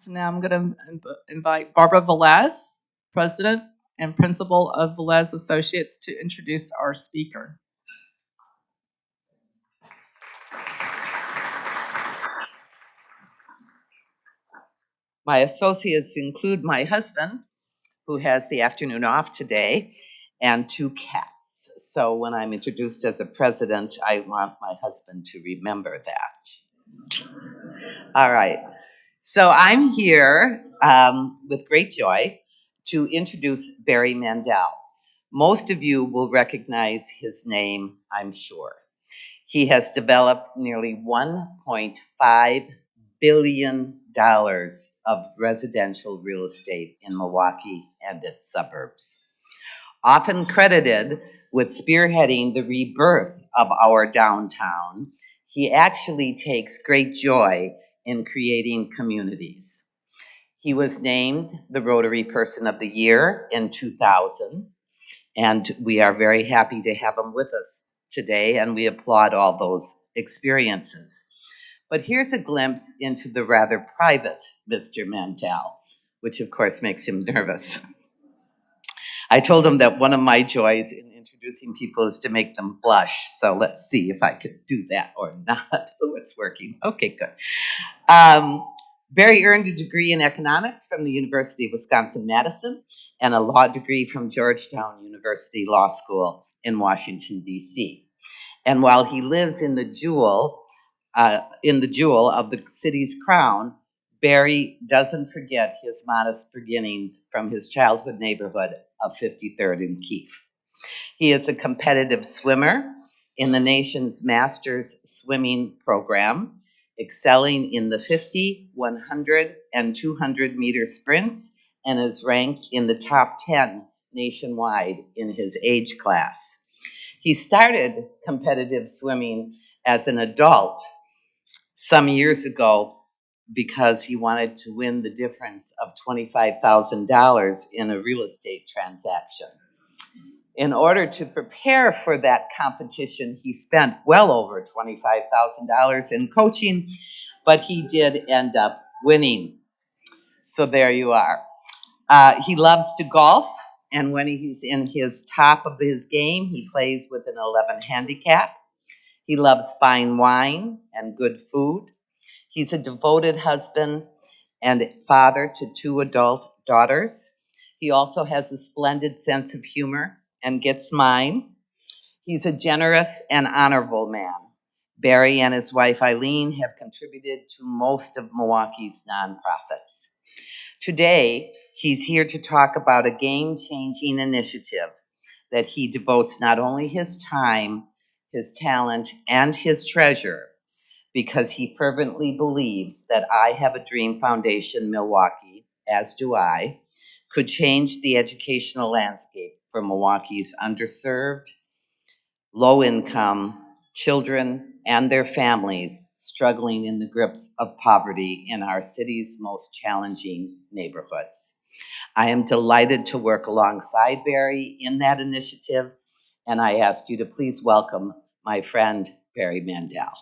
So now I'm going to invite Barbara Velez, President and Principal of Velez Associates, to introduce our speaker. My associates include my husband, who has the afternoon off today, and 2 cats. So when I'm introduced as a president, I want my husband to remember that. All right. So I'm here with great joy to introduce Barry Mandel. Most of you will recognize his name, I'm sure. He has developed nearly $1.5 billion of residential real estate in Milwaukee and its suburbs. Often credited with spearheading the rebirth of our downtown, he actually takes great joy in creating communities. He was named the Rotary Person of the Year in 2000, and we are very happy to have him with us today, and we applaud all those experiences. But here's a glimpse into the rather private Mr. Mandel, which of course makes him nervous. I told him that one of my joys in introducing people is to make them blush. So let's see if I could do that or not. Oh, it's working. Okay, good. Barry earned a degree in economics from the University of Wisconsin-Madison and a law degree from Georgetown University Law School in Washington, D.C. And while he lives in the jewel of the city's crown, Barry doesn't forget his modest beginnings from his childhood neighborhood of 53rd and Keefe. He is a competitive swimmer in the nation's Masters swimming program, excelling in the 50, 100, and 200 meter sprints, and is ranked in the top 10 nationwide in his age class. He started competitive swimming as an adult some years ago because he wanted to win the difference of $25,000 in a real estate transaction. In order to prepare for that competition, he spent well over $25,000 in coaching, but he did end up winning. So there you are. He loves to golf, and when he's in his top of his game, he plays with an 11 handicap. He loves fine wine and good food. He's a devoted husband and father to 2 adult daughters. He also has a splendid sense of humor and gets mine. He's a generous and honorable man. Barry and his wife Eileen have contributed to most of Milwaukee's nonprofits. Today, he's here to talk about a game-changing initiative that he devotes not only his time, his talent, and his treasure, because he fervently believes that I Have a Dream Foundation Milwaukee, as do I, could change the educational landscape for Milwaukee's underserved, low-income children and their families struggling in the grips of poverty in our city's most challenging neighborhoods. I am delighted to work alongside Barry in that initiative, and I ask you to please welcome my friend, Barry Mandel.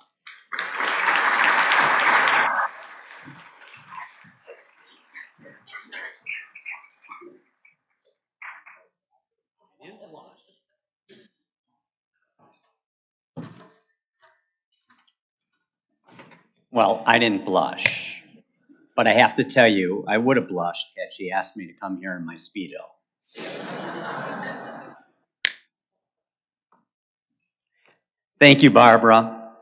Well, I didn't blush, but I have to tell you, I would have blushed had she asked me to come here in my Speedo. Thank you, Barbara.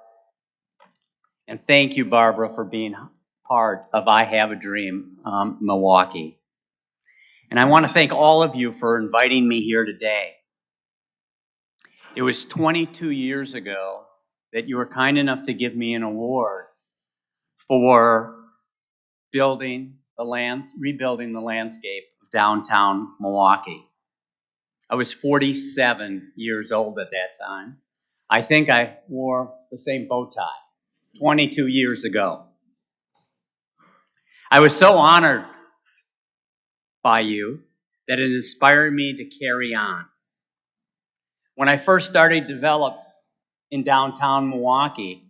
And thank you, Barbara, for being part of I Have a Dream Milwaukee. And I want to thank all of you for inviting me here today. It was 22 years ago that you were kind enough to give me an award for rebuilding the landscape of downtown Milwaukee. I was 47 years old at that time. I think I wore the same bow tie 22 years ago. I was so honored by you that it inspired me to carry on. When I first started to develop in downtown Milwaukee,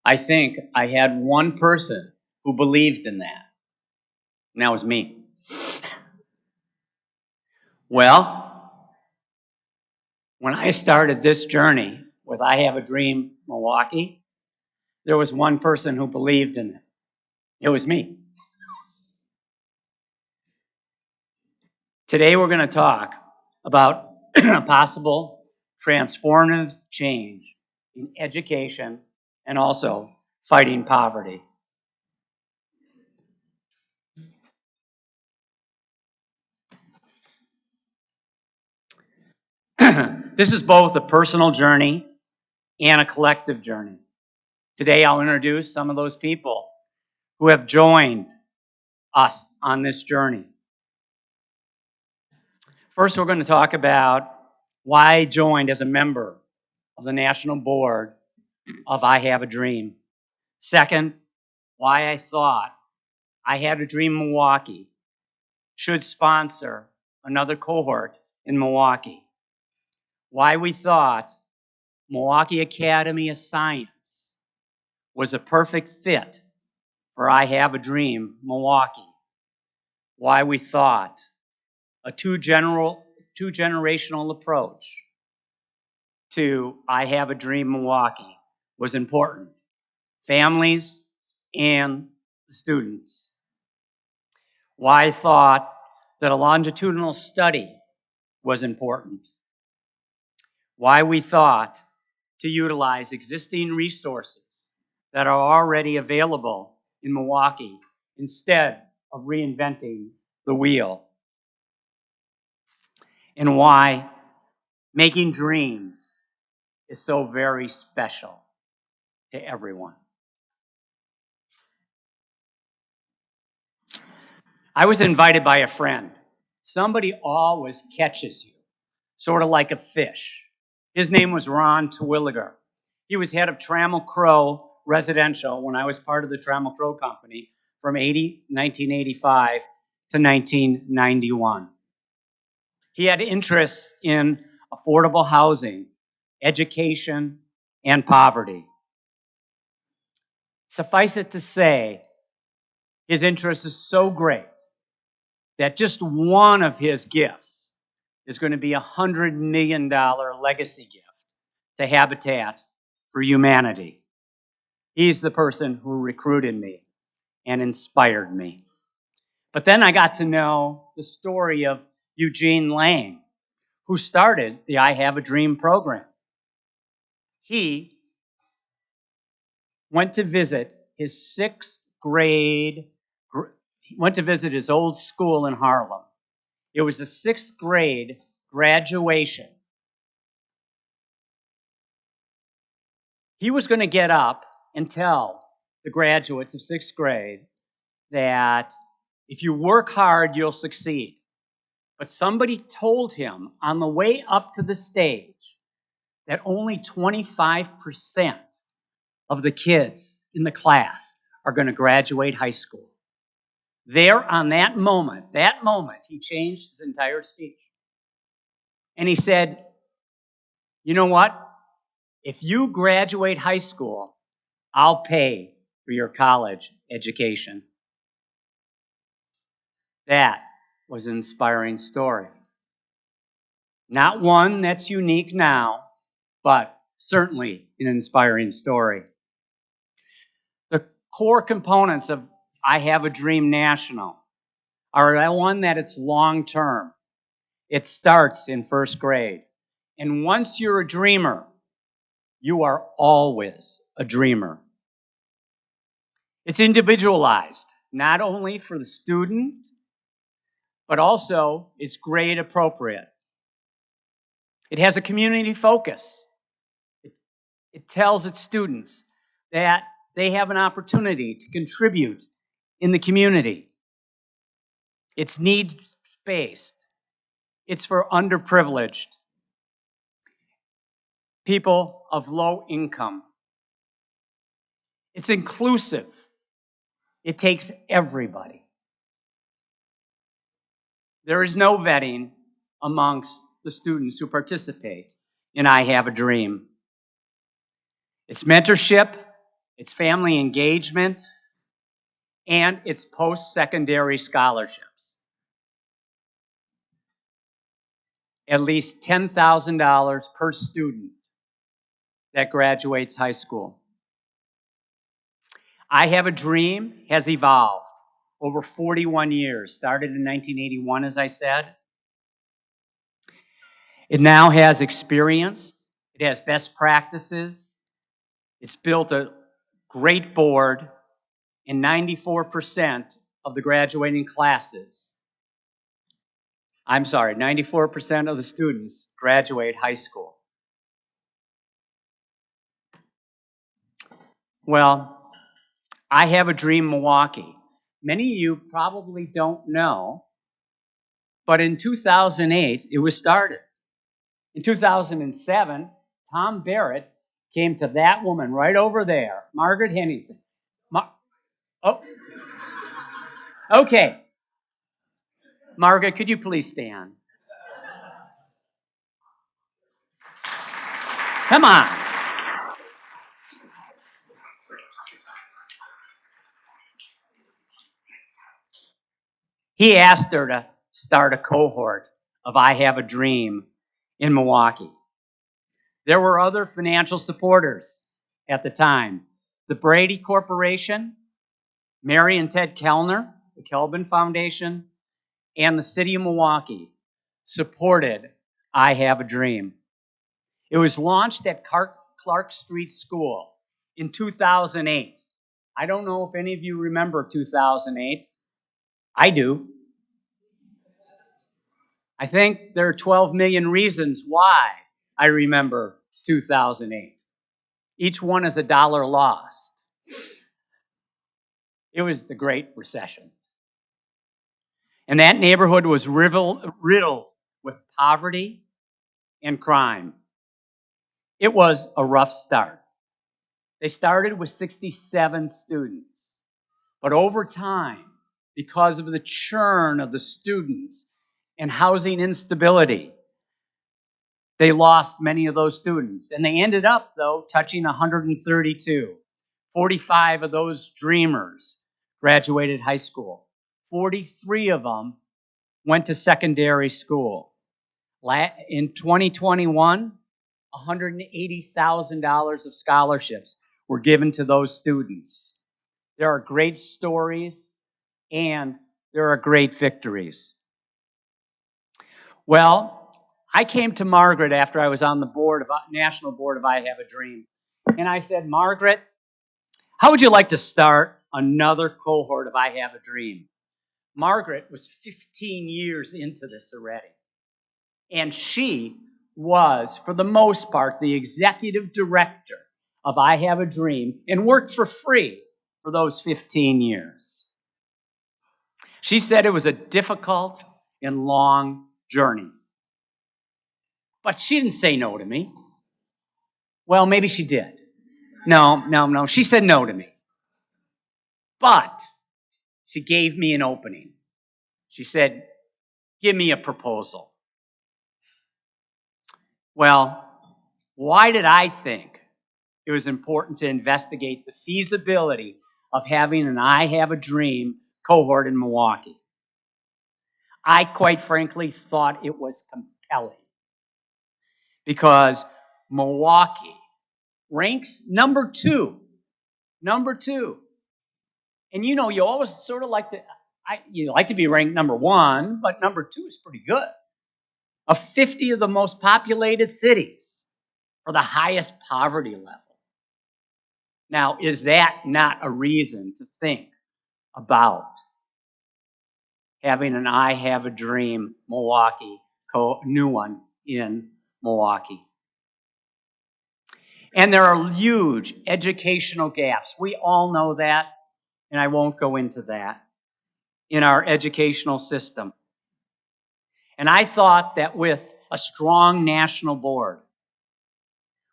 I think I had one person who believed in that. And that was me. Well, when I started this journey with I Have a Dream Milwaukee, there was one person who believed in it. It was me. Today we're going to talk about a possible transformative change in education and also fighting poverty. This is both a personal journey and a collective journey. Today I'll introduce some of those people who have joined us on this journey. First, we're going to talk about why I joined as a member of the National Board of I Have a Dream. Second, why I thought I Had a Dream Milwaukee should sponsor another cohort in Milwaukee. Why we thought Milwaukee Academy of Science was a perfect fit for I Have a Dream Milwaukee. Why we thought a two-generational approach to I Have a Dream Milwaukee was important. Families and students. Why I thought that a longitudinal study was important. Why we thought to utilize existing resources that are already available in Milwaukee instead of reinventing the wheel. And why making dreams is so very special to everyone. I was invited by a friend. Somebody always catches you, sort of like a fish. His name was Ron Terwilliger. He was head of Trammell Crow Residential when I was part of the Trammell Crow Company from 1985 to 1991. He had interests in affordable housing, education, and poverty. Suffice it to say, his interest is so great that just one of his gifts is going to be a $100 million legacy gift to Habitat for Humanity. He's the person who recruited me and inspired me. But then I got to know the story of Eugene Lang, who started the I Have a Dream program. He went to visit his went to visit his old school in Harlem. It was the 6th grade graduation. He was going to get up and tell the graduates of 6th grade that if you work hard, you'll succeed. But somebody told him on the way up to the stage that only 25% of the kids in the class are going to graduate high school. There, on that moment, he changed his entire speech. And he said, you know what? If you graduate high school, I'll pay for your college education. That was an inspiring story. Not one that's unique now, but certainly an inspiring story. The core components of I Have a Dream National are one that it's long-term. It starts in 1st grade. And once you're a dreamer, you are always a dreamer. It's individualized, not only for the student, but also it's grade appropriate. It has a community focus. It tells its students that they have an opportunity to contribute in the community. It's needs-based. It's for underprivileged people of low income. It's inclusive. It takes everybody. There is no vetting amongst the students who participate in I Have a Dream. It's mentorship, it's family engagement, and its post-secondary scholarships. At least $10,000 per student that graduates high school. I Have a Dream has evolved over 41 years, started in 1981, as I said. It now has experience, it has best practices, it's built a great board, and 94% of the graduating classes, 94% of the students graduate high school. Well, I Have a Dream Milwaukee. Many of you probably don't know, but in 2008, it was started. In 2007, Tom Barrett came to that woman right over there, Margaret Henningsen. Oh, okay. Margaret, could you please stand? Come on. He asked her to start a cohort of I Have a Dream in Milwaukee. There were other financial supporters at the time. The Brady Corporation, Mary and Ted Kellner, the Kelvin Foundation, and the City of Milwaukee supported I Have a Dream. It was launched at Clark Street School in 2008. I don't know if any of you remember 2008. I do. I think there are 12 million reasons why I remember 2008. Each one is $1 lost. It was the Great Recession. And that neighborhood was riddled with poverty and crime. It was a rough start. They started with 67 students. But over time, because of the churn of the students and housing instability, they lost many of those students. And they ended up, though, touching 132. 45 of those dreamers graduated high school. 43 of them went to secondary school. In 2021, $180,000 of scholarships were given to those students. There are great stories and there are great victories. Well, I came to Margaret after I was on the national board of I Have a Dream. And I said, Margaret, how would you like to start another cohort of I Have a Dream? Margaret was 15 years into this already. And she was, for the most part, the executive director of I Have a Dream and worked for free for those 15 years. She said it was a difficult and long journey. But she didn't say no to me. Well, maybe she did. No. She said no to me. But she gave me an opening. She said, give me a proposal. Well, why did I think it was important to investigate the feasibility of having an I Have a Dream cohort in Milwaukee? I, quite frankly, thought it was compelling because Milwaukee ranks number two. And you know, you always sort of like to be ranked number one, but number two is pretty good. Of 50 of the most populated cities for the highest poverty level. Now, is that not a reason to think about having an I Have a Dream Milwaukee, new one in Milwaukee? And there are huge educational gaps. We all know that, and I won't go into that, in our educational system. And I thought that with a strong national board,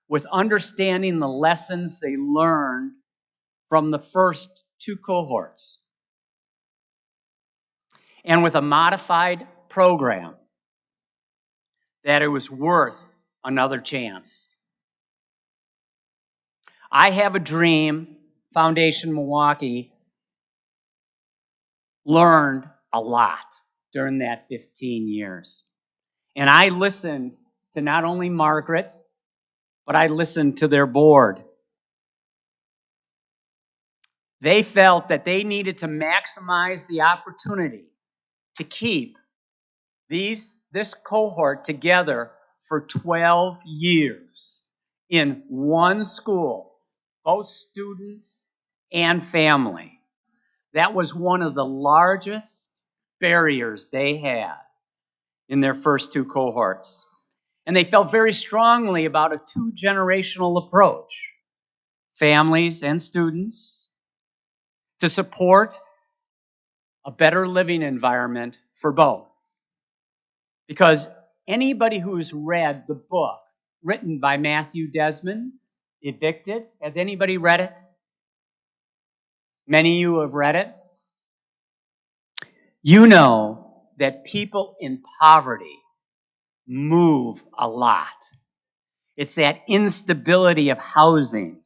with understanding the lessons they learned from the first two cohorts, and with a modified program, that it was worth another chance. I Have a Dream Foundation Milwaukee learned a lot during that 15 years. And I listened to not only Margaret, but I listened to their board. They felt that they needed to maximize the opportunity to keep this cohort together for 12 years in one school, both students and family. That was one of the largest barriers they had in their first two cohorts. And they felt very strongly about a two-generational approach, families and students, to support a better living environment for both. Because anybody who's read the book written by Matthew Desmond, Evicted, has anybody read it? Many of you have read it. You know that people in poverty move a lot. It's that instability of housing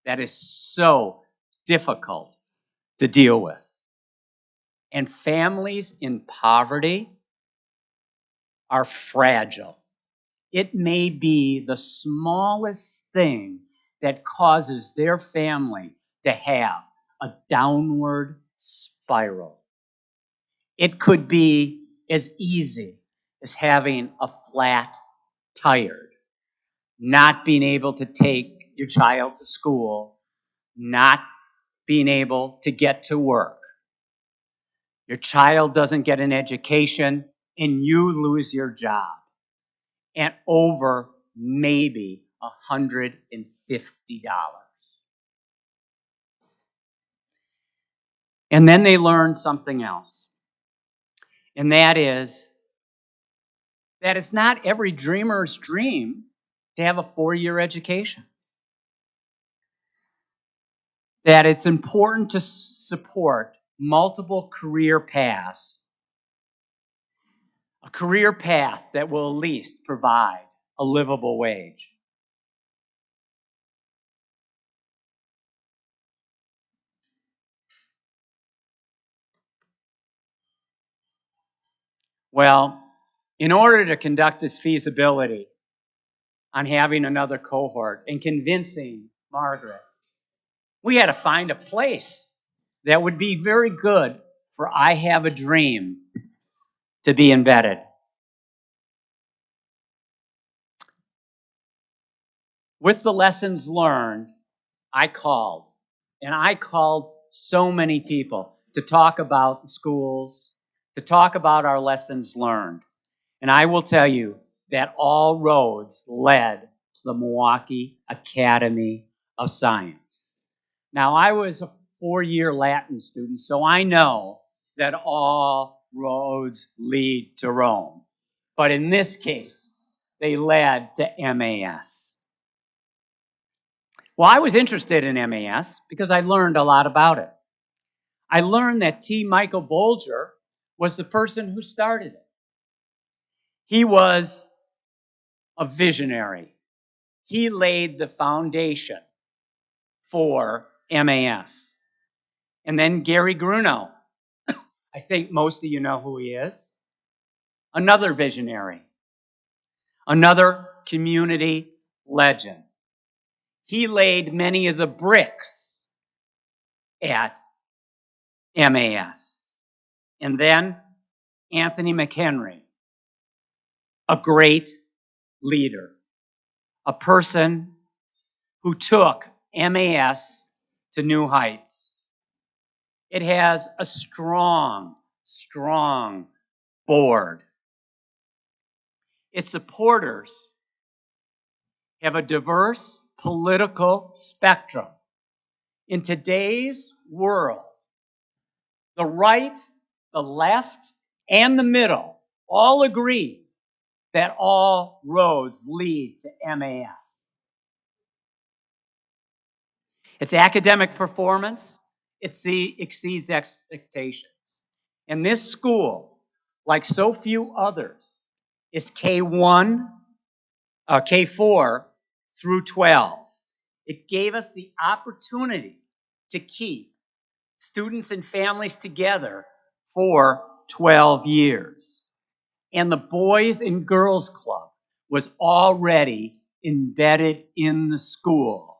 that is so difficult to deal with. And families in poverty are fragile. It may be the smallest thing that causes their family to have a downward spiral. It could be as easy as having a flat tire, not being able to take your child to school, not being able to get to work. Your child doesn't get an education and you lose your job. And over maybe $150. And then they learn something else. And that is that it's not every dreamer's dream to have a 4-year education. That it's important to support multiple career paths, a career path that will at least provide a livable wage. Well, in order to conduct this feasibility on having another cohort and convincing Margaret, we had to find a place that would be very good for I Have a Dream to be embedded. With the lessons learned, I called so many people to talk about the schools, to talk about our lessons learned. And I will tell you that all roads led to the Milwaukee Academy of Science. Now, I was a 4-year Latin student, so I know that all roads lead to Rome. But in this case, they led to MAS. Well, I was interested in MAS because I learned a lot about it. I learned that T. Michael Bolger was the person who started it. He was a visionary. He laid the foundation for MAS. And then Gary Grunow. I think most of you know who he is. Another visionary. Another community legend. He laid many of the bricks at MAS. And then Anthony McHenry, a great leader, a person who took MAS to new heights. It has a strong, strong board. Its supporters have a diverse political spectrum. In today's world, the right, the left, and the middle all agree that all roads lead to MAS. Its academic performance exceeds expectations. And this school, like so few others, is K4 through 12. It gave us the opportunity to keep students and families together for 12 years. And the Boys and Girls Club was already embedded in the school,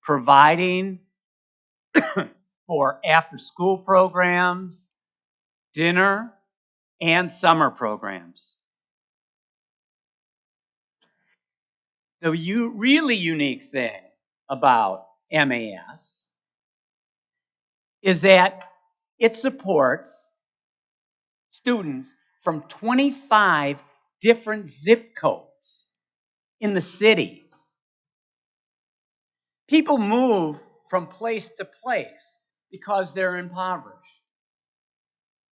providing for after-school programs, dinner, and summer programs. The really unique thing about MAS is that it supports students from 25 different zip codes in the city. People move from place to place because they're impoverished.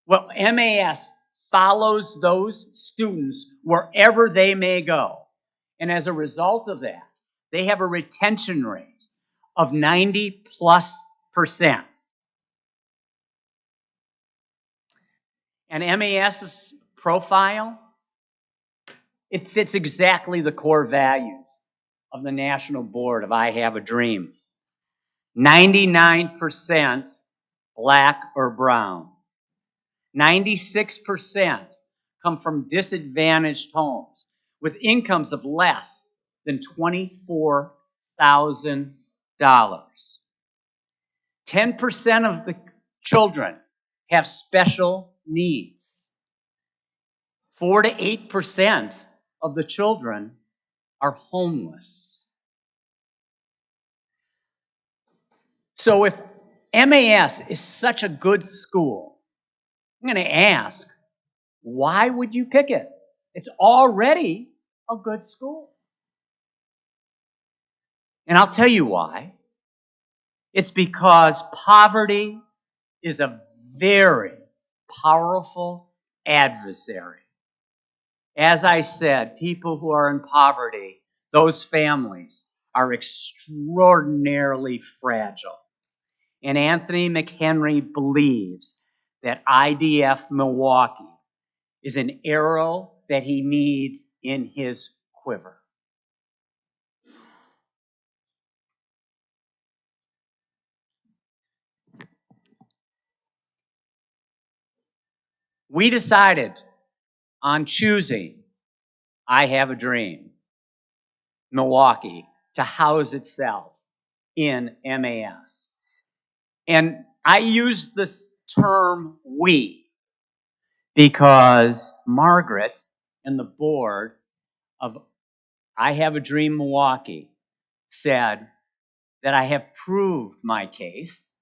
Well, MAS follows those students wherever they may go. And as a result of that, they have a retention rate of 90+%. And MAS's profile, it fits exactly the core values of the National Board of I Have a Dream. 99% black or brown. 96% come from disadvantaged homes with incomes of less than $24,000. 10% of the children have special needs. 4 to 8% of the children are homeless. So if MAS is such a good school, I'm going to ask, why would you pick it? It's already a good school. And I'll tell you why. It's because poverty is a very powerful adversary. As I said, people who are in poverty, those families are extraordinarily fragile. And Anthony McHenry believes that IDF Milwaukee is an arrow that he needs in his quiver. We decided on choosing I Have a Dream, Milwaukee, to house itself in MAS. And I use this term we because Margaret and the board of I Have a Dream Milwaukee said that I have proved my case,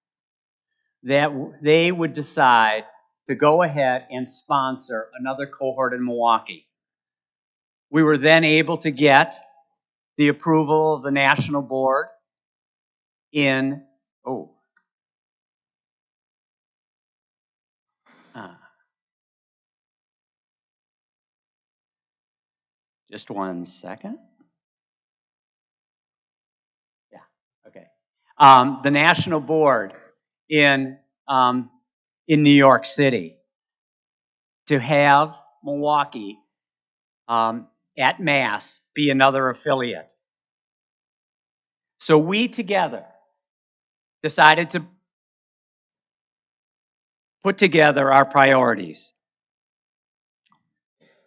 that they would decide to go ahead and sponsor another cohort in Milwaukee. We were then able to get the approval of the national board in, just one second. Yeah, okay. The national board in New York City to have Milwaukee at Mass be another affiliate. So we together decided to put together our priorities.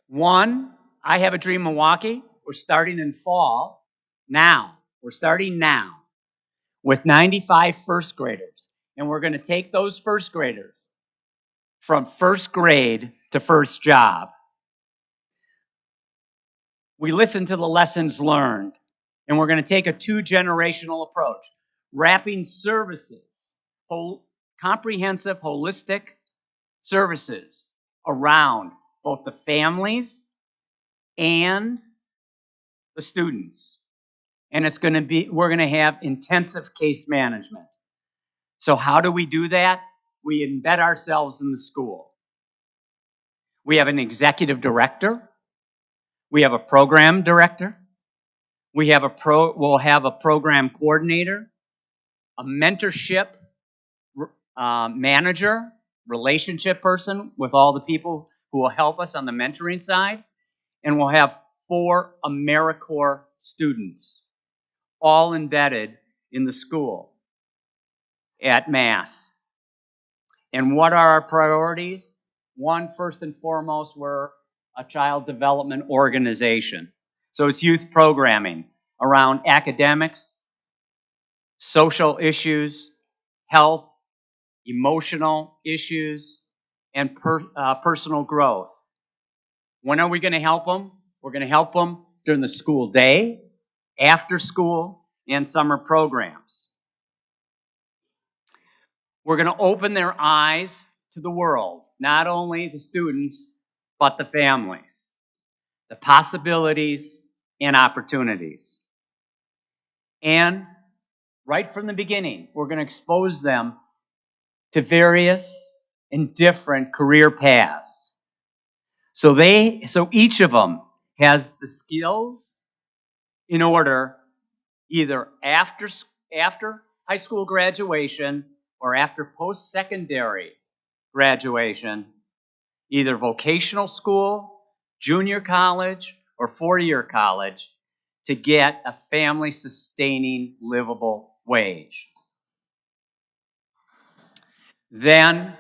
One, I Have a Dream Milwaukee. We're starting in fall now. We're starting now with 95 first graders. And we're going to take those first graders from first grade to first job. We listen to the lessons learned, and we're going to take a 2-generational approach, wrapping services, comprehensive, holistic services around both the families and the students. And we're going to have intensive case management. So how do we do that? We embed ourselves in the school. We have an executive director. We have a program director. We'll have a program coordinator, a mentorship manager, relationship person with all the people who will help us on the mentoring side. And we'll have 4 AmeriCorps students, all embedded in the school at Mass. And what are our priorities? One, first and foremost, we're a child development organization. So it's youth programming around academics, social issues, health, emotional issues, and personal growth. When are we going to help them? We're going to help them during the school day, after school, and summer programs. We're going to open their eyes to the world, not only the students, but the families, the possibilities and opportunities. And right from the beginning, we're going to expose them to various and different career paths. So each of them has the skills in order either after high school graduation or after post-secondary graduation, either vocational school, junior college, or four-year college, to get a family-sustaining, livable wage. Then,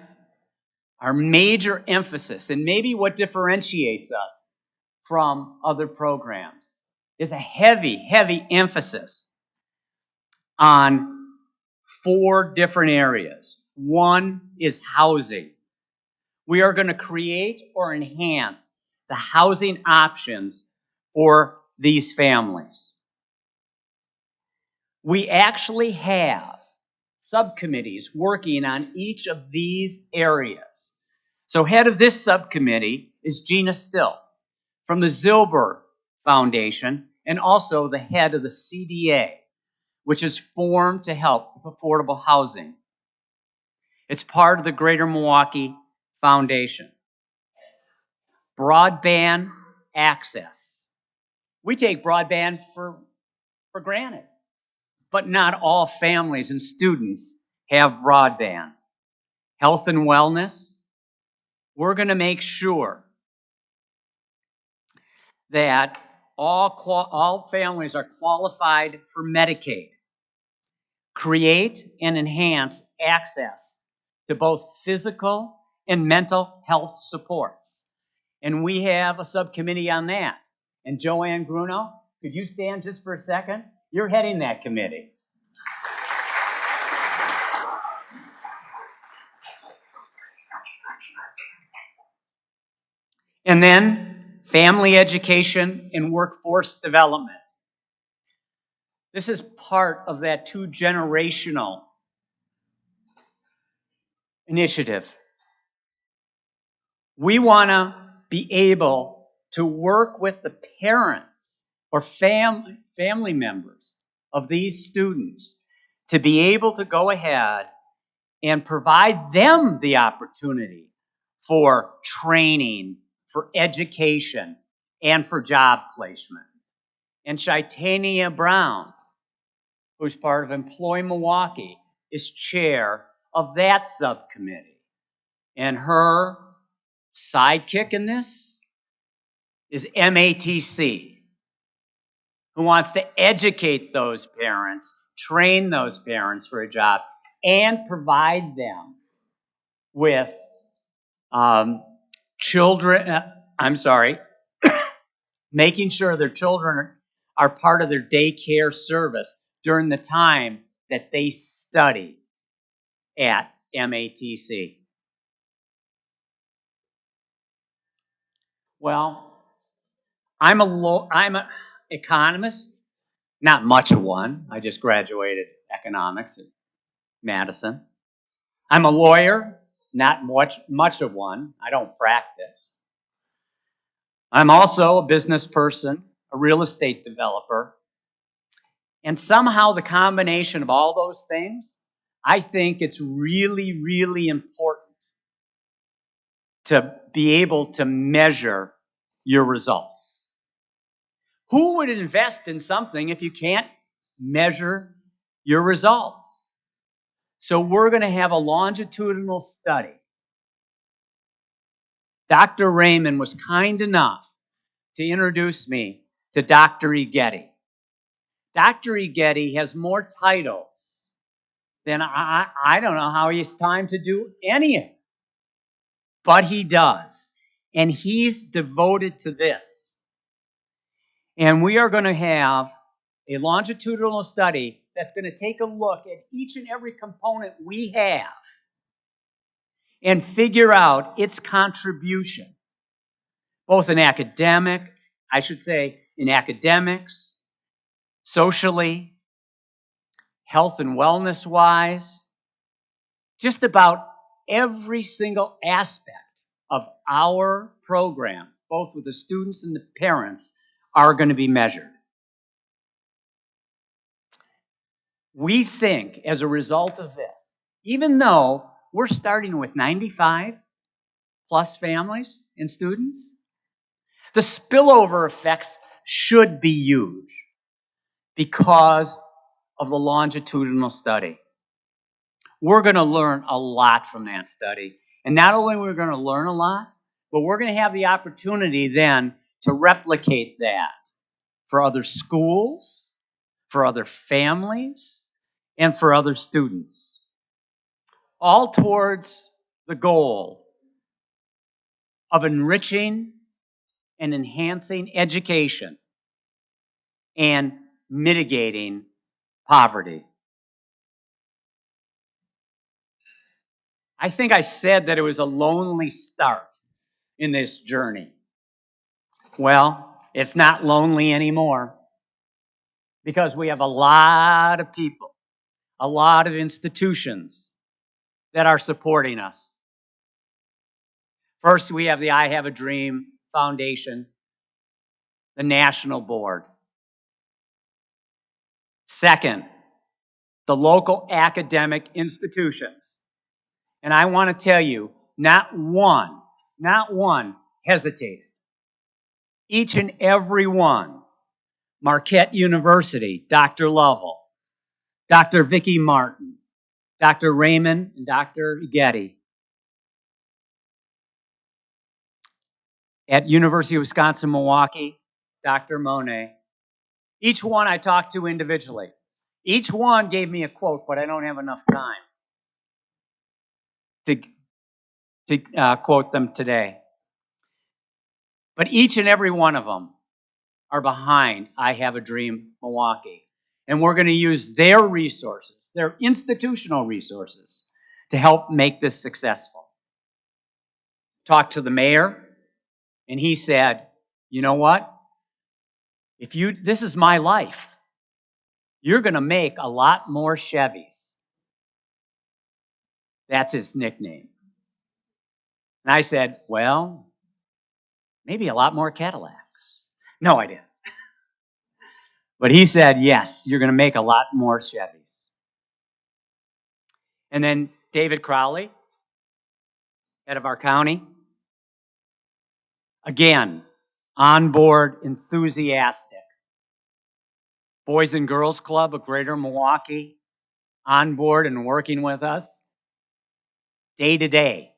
our major emphasis, and maybe what differentiates us from other programs, is a heavy, heavy emphasis on 4 different areas. One is housing. We are going to create or enhance the housing options for these families. We actually have subcommittees working on each of these areas. So head of this subcommittee is Gina Still from the Zilber Foundation, and also the head of the CDA, which is formed to help with affordable housing. It's part of the Greater Milwaukee Foundation. Broadband access. We take broadband for granted, but not all families and students have broadband. Health and wellness. We're going to make sure that all families are qualified for Medicaid. Create and enhance access to both physical and mental health supports. And we have a subcommittee on that. And Joanne Gruno, could you stand just for a second? You're heading that committee. And then family education and workforce development. This is part of that 2-generational initiative. We want to be able to work with the parents or family members of these students to be able to go ahead and provide them the opportunity for training, for education, and for job placement. And Shaitania Brown, who's part of Employ Milwaukee, is chair of that subcommittee. And her sidekick in this is MATC, who wants to educate those parents, train those parents for a job, and provide them with making sure their children are part of their daycare service during the time that they study at MATC. Well, I'm an economist, not much of one. I just graduated economics at Madison. I'm a lawyer, not much of one. I don't practice. I'm also a business person, a real estate developer. And somehow the combination of all those things, I think it's really, really important to be able to measure your results. Who would invest in something if you can't measure your results? So we're going to have a longitudinal study. Dr. Raymond was kind enough to introduce me to Dr. Igeti. Dr. Igeti has more titles than I don't know how he has time to do any of it. but he does. And he's devoted to this. And we are going to have a longitudinal study that's going to take a look at each and every component we have and figure out its contribution, both in academics, socially, health and wellness wise, just about every single aspect of our program, both with the students and the parents, are going to be measured. We think as a result of this, even though we're starting with 95 plus families and students, the spillover effects should be huge because of the longitudinal study. We're going to learn a lot from that study. And not only are we going to learn a lot, but we're going to have the opportunity then to replicate that for other schools, for other families, and for other students. All towards the goal of enriching and enhancing education and mitigating poverty. I think I said that it was a lonely start in this journey. Well, it's not lonely anymore because we have a lot of people, a lot of institutions that are supporting us. First, we have the I Have a Dream Foundation, the National Board. Second, the local academic institutions. And I want to tell you, not one hesitated. Each and every one. Marquette University, Dr. Lovell, Dr. Vicki Martin, Dr. Raymond, and Dr. Getty. At University of Wisconsin-Milwaukee, Dr. Monet. Each one I talked to individually. Each one gave me a quote, but I don't have enough time to quote them today. But each and every one of them are behind I Have a Dream Milwaukee. And we're going to use their resources, their institutional resources, to help make this successful. Talked to the mayor, and he said, you know what? This is my life. You're going to make a lot more Chevys. That's his nickname. And I said, well, maybe a lot more Cadillacs. No, I didn't. But he said, yes, you're going to make a lot more Chevys. And then David Crowley, head of our county, again, on board, enthusiastic. Boys and Girls Club of Greater Milwaukee, on board and working with us day to day.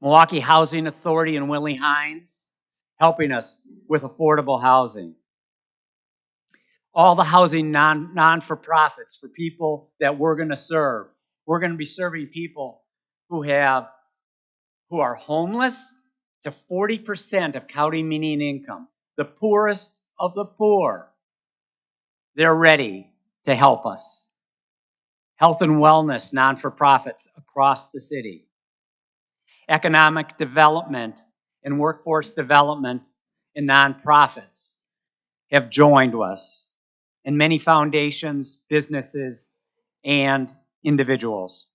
Milwaukee Housing Authority and Willie Hines, helping us with affordable housing. All the housing non-for-profits for people that we're going to serve. We're going to be serving people who are homeless to 40% of county median income, the poorest of the poor. They're ready to help us. Health and wellness non-for-profits across the city. Economic development and workforce development and nonprofits have joined us, and many foundations, businesses, and individuals.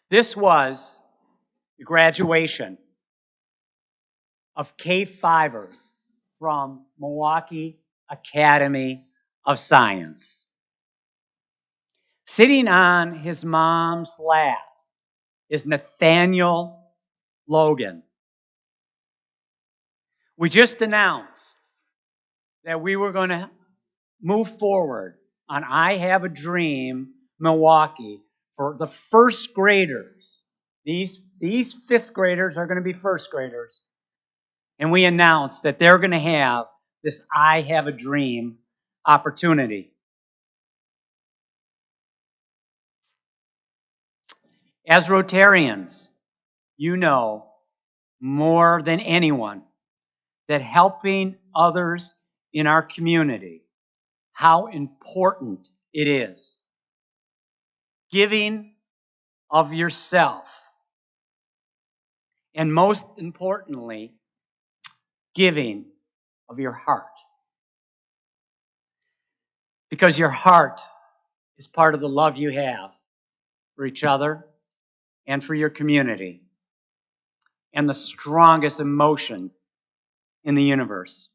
This was the graduation of K-5ers from Milwaukee Academy of Science. Sitting on his mom's lap is Nathaniel Logan. We just announced that we were going to move forward on I Have a Dream Milwaukee for the first graders. These fifth graders are going to be first graders. And we announced that they're going to have this I Have a Dream opportunity. As Rotarians, you know more than anyone that helping others in our community, how important it is. Giving of yourself, and most importantly, giving of your heart. Because your heart is part of the love you have for each other and for your community, and the strongest emotion in the universe.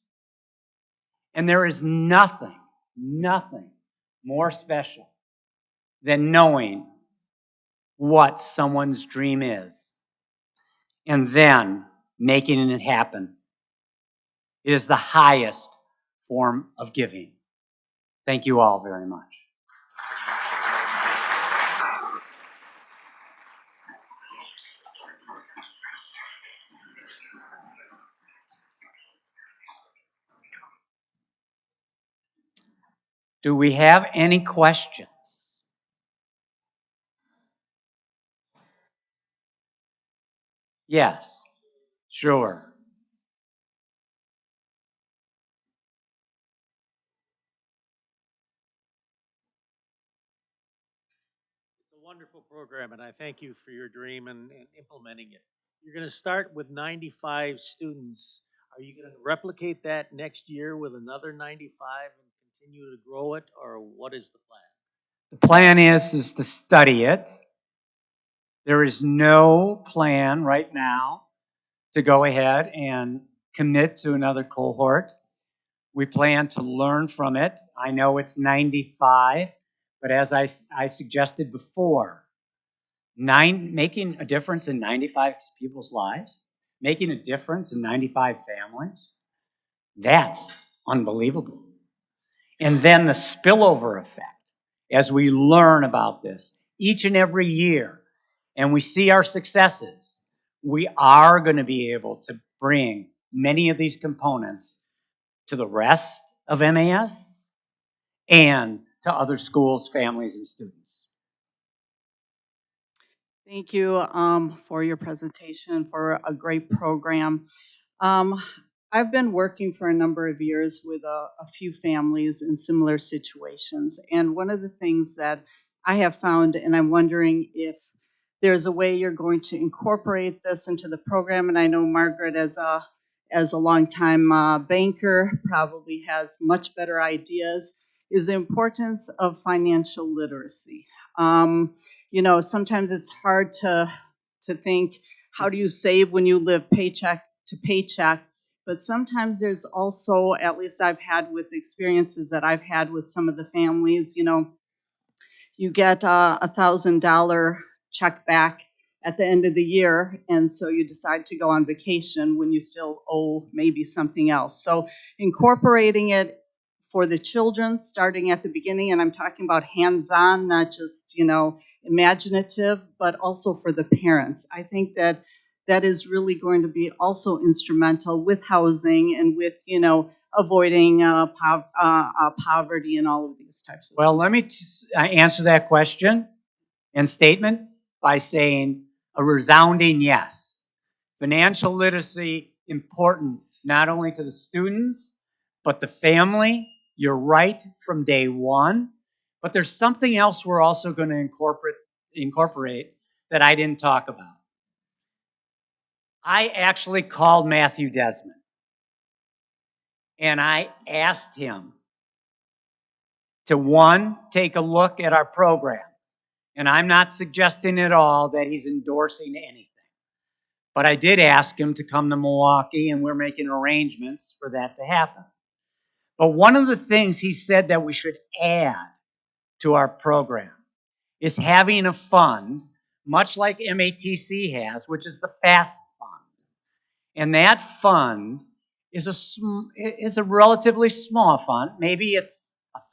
And there is nothing more special than knowing what someone's dream is and then making it happen. It is the highest form of giving. Thank you all very much. Do we have any questions? Yes, sure. It's a wonderful program, and I thank you for your dream and implementing it. You're going to start with 95 students. Are you going to replicate that next year with another 95 and continue to grow it, or what is the plan? The plan is to study it. There is no plan right now to go ahead and commit to another cohort. We plan to learn from it. I know it's 95, but as I suggested before, making a difference in 95 people's lives, making a difference in 95 families, that's unbelievable. And then the spillover effect, as we learn about this each and every year, and we see our successes, we are going to be able to bring many of these components to the rest of MAS and to other schools, families, and students. Thank you for your presentation, for a great program. Um, I've been working for a number of years with a few families in similar situations. And one of the things that I have found, and I'm wondering if there's a way you're going to incorporate this into the program, and I know Margaret, as a longtime banker, probably has much better ideas, is the importance of financial literacy. You know, sometimes it's hard to think, how do you save when you live paycheck to paycheck? But sometimes there's also, at least I've had with the experiences that I've had with some of the families, you know, you get a $1,000 check back at the end of the year, and so you decide to go on vacation when you still owe maybe something else. So incorporating it for the children, starting at the beginning, and I'm talking about hands-on, not just, you know, imaginative, but also for the parents. I think that that is really going to be also instrumental with housing and with, you know, avoiding poverty and all of these types of Well, things. let me answer that question and statement by saying a resounding yes. Financial literacy important not only to the students, but the family. You're right from day one. But there's something else we're also going to incorporate that I didn't talk about. I actually called Matthew Desmond and I asked him to take a look at our program. And I'm not suggesting at all that he's endorsing anything. But I did ask him to come to Milwaukee, and we're making arrangements for that to happen. But one of the things he said that we should add to our program is having a fund, much like MATC has, which is the FAST Fund. And that fund is a relatively small fund. Maybe it's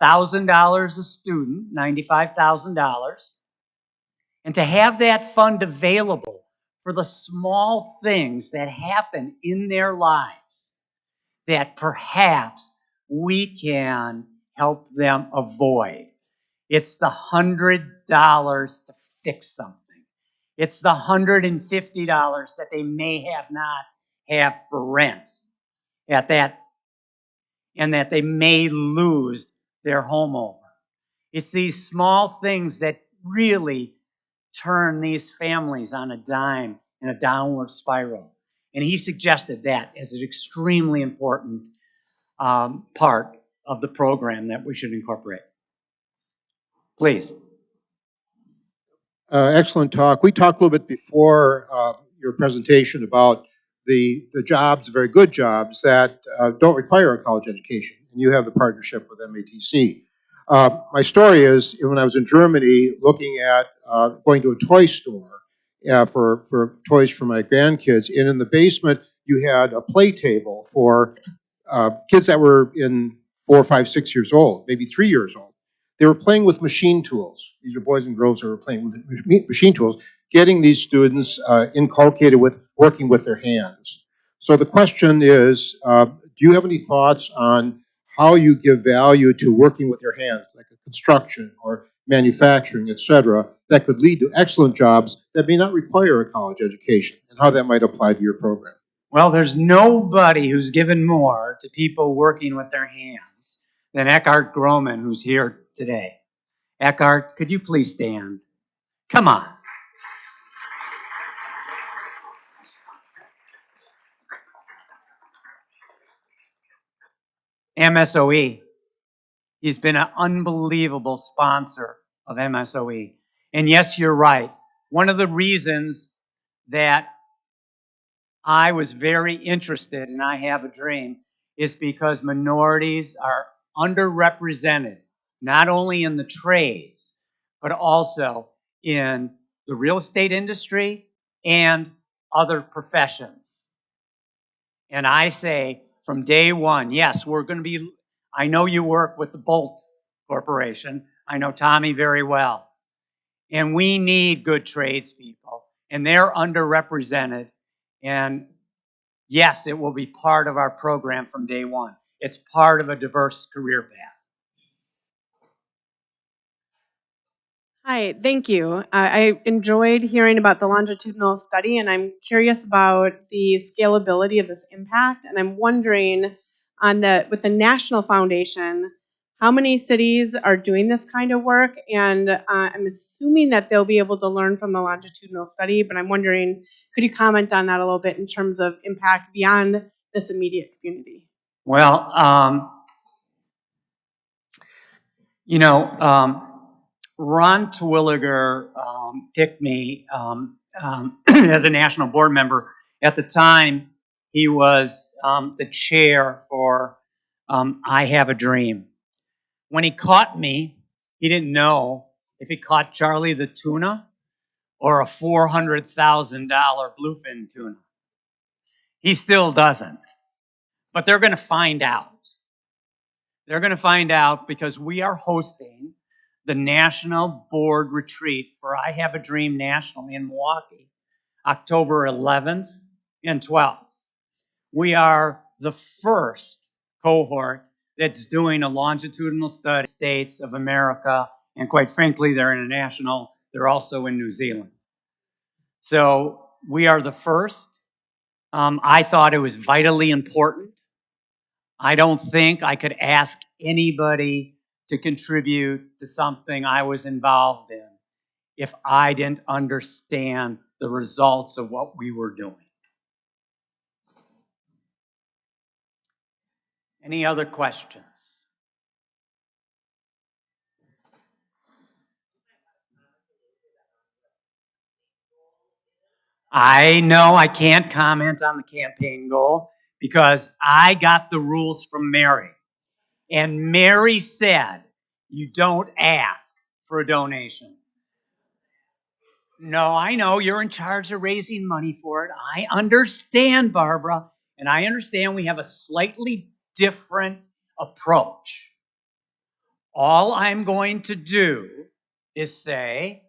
$1,000 a student, $95,000. And to have that fund available for the small things that happen in their lives that perhaps we can help them avoid. It's the $100 to fix something. It's the $150 that they may have not have for rent at that, and that they may lose their home over. It's these small things that really turn these families on a dime in a downward spiral. And he suggested that as an extremely important part of the program that we should incorporate. Please. Excellent talk. We talked a little bit before your presentation about the jobs, very good jobs, that don't require a college education. And you have the partnership with MATC. My story is when I was in Germany looking at going to a toy store for toys for my grandkids, and in the basement you had a play table for kids that were in 4, 5, 6 years old, maybe 3 years old. They were playing with machine tools. These are boys and girls who were playing with machine tools, getting these students inculcated with working with their hands. So the question is, do you have any thoughts on how you give value to working with your hands, like construction or manufacturing, et cetera, that could lead to excellent jobs that may not require a college education, and how that might apply to your program? Well, there's nobody who's given more to people working with their hands than Eckhart Groman, who's here today. Eckhart, could you please stand? Come on. MSOE. He's been an unbelievable sponsor of MSOE. And yes, you're right. One of the reasons that I was very interested in I Have a Dream is because minorities are underrepresented, not only in the trades, but also in the real estate industry and other professions. And I say from day one, yes, we're going to be, I know you work with the Bolt Corporation. I know Tommy very well. And we need good tradespeople, and they're underrepresented. And yes, it will be part of our program from day one. It's part of a diverse career path. Hi, thank you. I enjoyed hearing about the longitudinal study, and I'm curious about the scalability of this impact. And I'm wondering, with the National Foundation, how many cities are doing this kind of work? And I'm assuming that they'll be able to learn from the longitudinal study, but I'm wondering, could you comment on that a little bit in terms of impact beyond this immediate community? Well, Ron Terwilliger picked me as a national board member. At the time, he was the chair for I Have a Dream. When he caught me, he didn't know if he caught Charlie the tuna or a $400,000 bluefin tuna. He still doesn't. But they're going to find out. They're going to find out because we are hosting the National Board Retreat for I Have a Dream nationally in Milwaukee, October 11th and 12th. We are the first cohort that's doing a longitudinal study of states of America, and quite frankly, they're international. They're also in New Zealand. So we are the first. I thought it was vitally important. I don't think I could ask anybody to contribute to something I was involved in if I didn't understand the results of what we were doing. Any other questions? I know I can't comment on the campaign goal because I got the rules from Mary. And Mary said, you don't ask for a donation. No, I know you're in charge of raising money for it. I understand, Barbara, and I understand we have a slightly different approach. All I'm going to do is say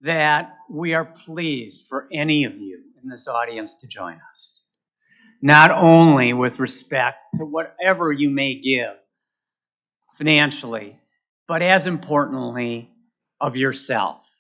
that we are pleased for any of you in this audience to join us. Not only with respect to whatever you may give financially, but as importantly, of yourself.